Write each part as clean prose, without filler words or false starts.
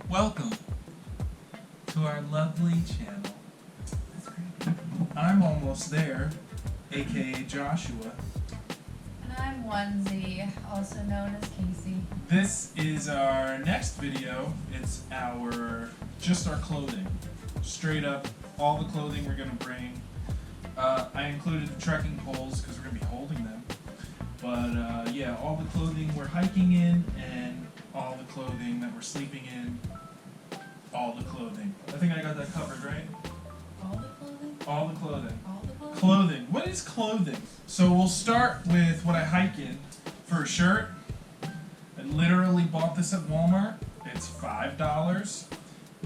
Welcome to our lovely channel. That's great. I'm almost there, aka Joshua. And I'm Onesie, also known as Casey. This is our next video. It's just our clothing. Straight up, all the clothing we're gonna bring. I included the trekking poles because we're gonna be holding them. But yeah, all the clothing we're hiking in and all the clothing that we're sleeping in. All the clothing. I think I got that covered, right? All the clothing? All the clothing. All the clothing? Clothing. What is clothing? So we'll start with what I hike in. For a shirt, I literally bought this at Walmart. It's $5.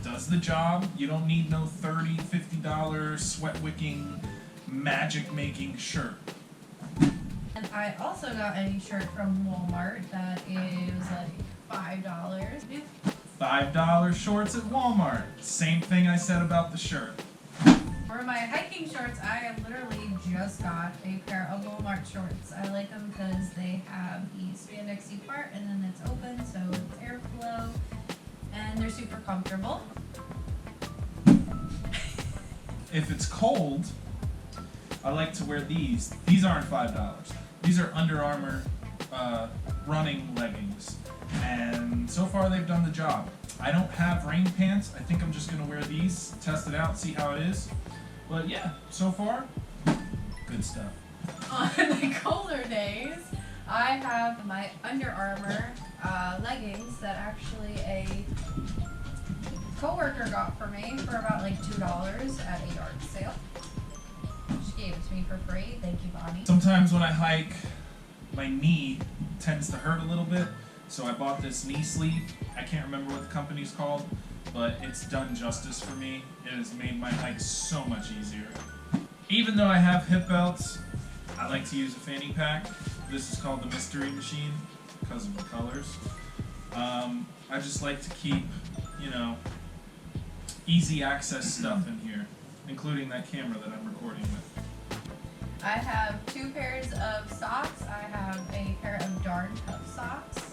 Does the job. You don't need no $30, $50 sweat wicking, magic making shirt. And I also got a shirt from Walmart that is like $5. $5 shorts at Walmart. Same thing I said about the shirt. For my hiking shorts, I have literally just got a pair of Walmart shorts. I like them because they have the spandexy part and then it's open, so it's airflow, and they're super comfortable. If it's cold, I like to wear these. These aren't $5. These are Under Armour running leggings. And so far they've done the job. I don't have rain pants. I think I'm just going to wear these, test it out, see how it is. But yeah, so far, good stuff. On the colder days, I have my Under Armour leggings that actually a coworker got for me for about like $2 at a yard sale. She gave it to me for free. Thank you, Bonnie. Sometimes when I hike, my knee tends to hurt a little bit. So I bought this knee sleeve. I can't remember what the company's called, but it's done justice for me. It has made my hike so much easier. Even though I have hip belts, I like to use a fanny pack. This is called the Mystery Machine because of the colors. I just like to keep, easy access stuff in here, including that camera that I'm recording with. I have 2 pairs of socks. I have a pair of Darn Tough socks.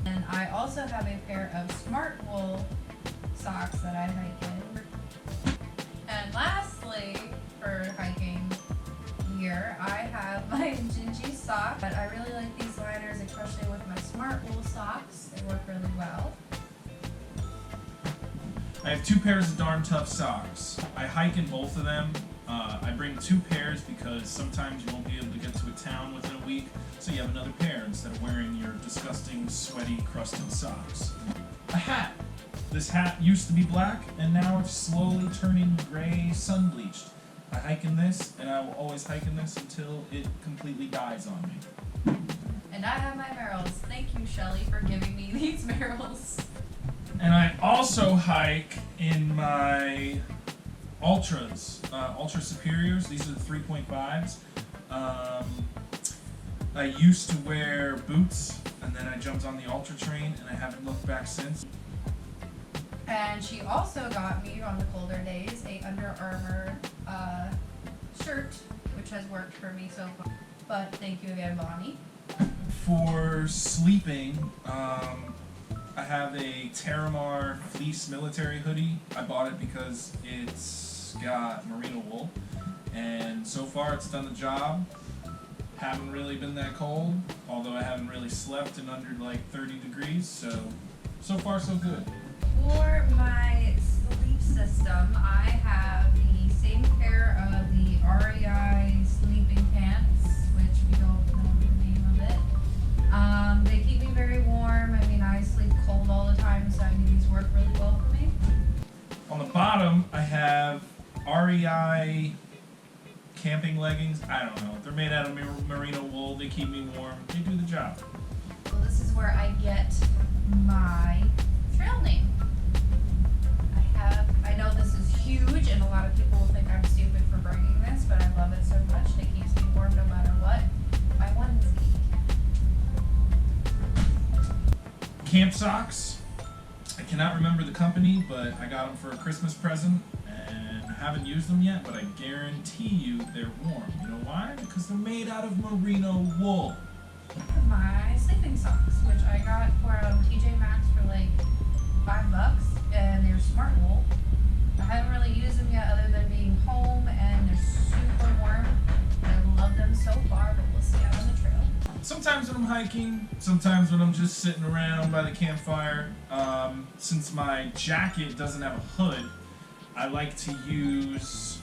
And I also have a pair of Smart Wool socks that I hike in. And lastly, for hiking gear, I have my Gingy sock. But I really like these liners, especially with my Smart Wool socks. They work really well. I have 2 pairs of Darn Tough socks. I hike in both of them. I bring 2 pairs because sometimes you won't be able to get to a town within a week, so you have another pair instead of wearing your disgusting, sweaty, crusted socks. A hat. This hat used to be black, and now it's slowly turning gray, sun-bleached. I hike in this, and I will always hike in this until it completely dies on me. And I have my Merrells. Thank you, Shelly, for giving me these Merrells. And I also hike in my Ultras, Ultra Superiors. These are the 3.5s. I used to wear boots, and then I jumped on the Ultra train, and I haven't looked back since. And she also got me, on the colder days, a Under Armour shirt, which has worked for me so far. But thank you again, Bonnie. For sleeping, I have a Terramar fleece military hoodie. I bought it because it's got merino wool, and so far it's done the job. Haven't really been that cold, although I haven't really slept in under like 30 degrees, so far so good. For my sleep system, I have the same pair of the REI sleeping pants, which we don't know the name of it. They keep me very warm. I mean, I sleep cold all the time, so I think these work really well for me. On the bottom, I have REI camping leggings. I don't know. They're made out of merino wool. They keep me warm. They do the job. So this is where I get my trail name. I know this is huge, and a lot of people will think I'm stupid for bringing this, but I love it so much. It keeps me warm no matter what. My onesie. Camp socks. I cannot remember the company, but I got them for a Christmas present, and I haven't used them yet, but I guarantee you they're warm. You know why? Because they're made out of merino wool. My sleeping socks, which I got from TJ Maxx for like $5, and they're smart wool. I haven't really used them yet other than being home, and they're super warm. I love them so far, but we'll see out on the trail. Sometimes when I'm hiking, sometimes when I'm just sitting around by the campfire. Since my jacket doesn't have a hood, I like to use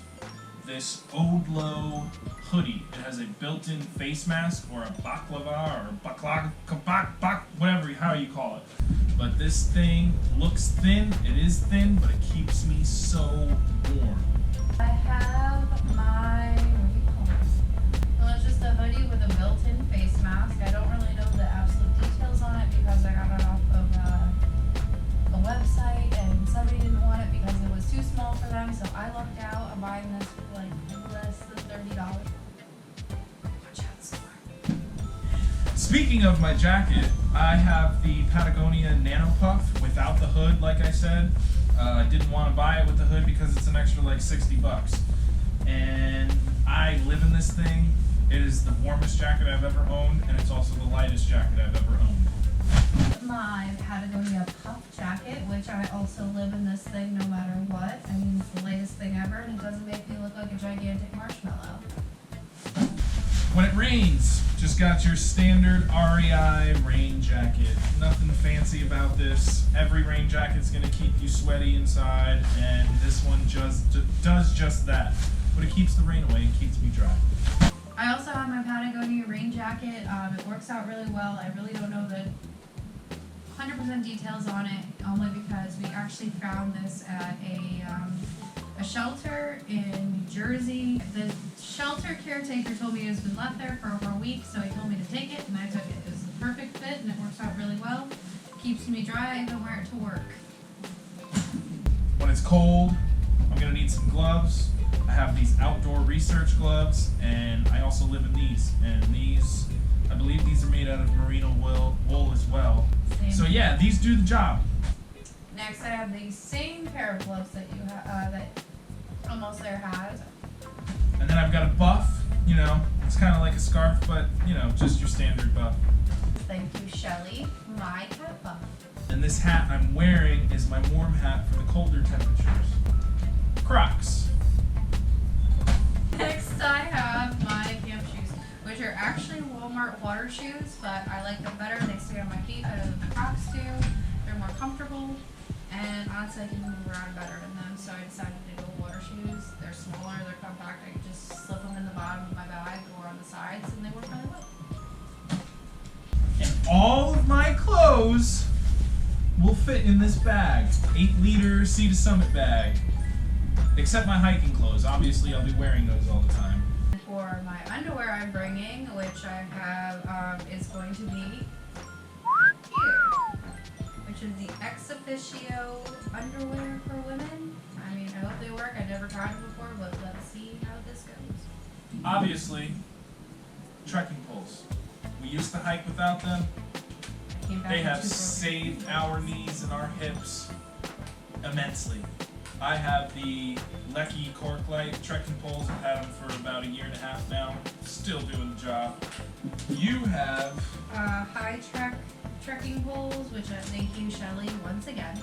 this Odlo hoodie. It has a built-in face mask, or a baklava, or whatever, how you call it. But this thing looks thin, it is thin, but it keeps me so warm. I have my, what do you call this? Well, it's just a hoodie with a built-in face mask. I don't really know the absolute details on it because I got it off of a website, and somebody didn't want it because it was too small for them, so I lucked out. I'm buying this for like less than $30. Watch out, store. Speaking of my jacket, I have the Patagonia Nano Puff without the hood, like I said. I didn't want to buy it with the hood because it's an extra like $60. And I live in this thing. It is the warmest jacket I've ever owned, and it's also the lightest jacket I've ever owned. My Patagonia puff jacket, which I also live in this thing no matter what. I mean, it's the latest thing ever, and it doesn't make me look like a gigantic marshmallow. When it rains, just got your standard REI rain jacket. Nothing fancy about this. Every rain jacket's gonna keep you sweaty inside, and this one just does just that. But it keeps the rain away and keeps me dry. I also have my Patagonia rain jacket. It works out really well. I really don't know the 100% details on it, only because we actually found this at a shelter in New Jersey. The shelter caretaker told me it's been left there for over a week, so he told me to take it, and I took it. It was the perfect fit, and it works out really well. Keeps me dry. I even wear it to work. When it's cold, I'm gonna need some gloves. I have these outdoor research gloves, and I also live in these. And these, I believe these are made out of merino wool as well. Same. So yeah, these do the job. Next, I have the same pair of gloves that you that Almost There has. And then I've got a buff. You know, it's kind of like a scarf, but you know, just your standard buff. Thank you, Shelly. My cat buff. And this hat I'm wearing is my warm hat for the colder temperatures. Crocs. Next, I have my camp shoes, which are actually Walmart water shoes, but I like them better. They stay on my feet better than the Crocs do. They're more comfortable, and honestly, I can move around better in them, so I decided to go water shoes. They're smaller, they're compact. I can just slip them in the bottom of my bag or on the sides, and they work really well. And all of my clothes will fit in this bag. 8-liter Sea to Summit bag. Except my hiking clothes. Obviously, I'll be wearing those all the time. For my underwear I'm bringing, which I have, is going to be here, which is the Ex Officio underwear for women. I mean, I hope they work. I never tried them before, but let's see how this goes. Obviously, trekking poles. We used to hike without them. I came back They with have 2 broken saved feet. our knees and our hips immensely. I have the Lecky Cork Light trekking poles. I've had them for about 1.5 years now. Still doing the job. You have High Trek trekking poles, which thank you, Shelly, once again.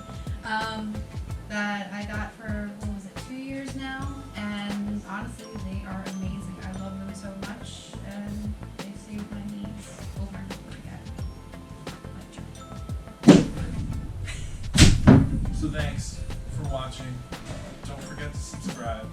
That I got for, what was it, 2 years now, and honestly, they are amazing. I love them so much, and they save my knees over and over again. So thanks for watching. Don't forget to subscribe.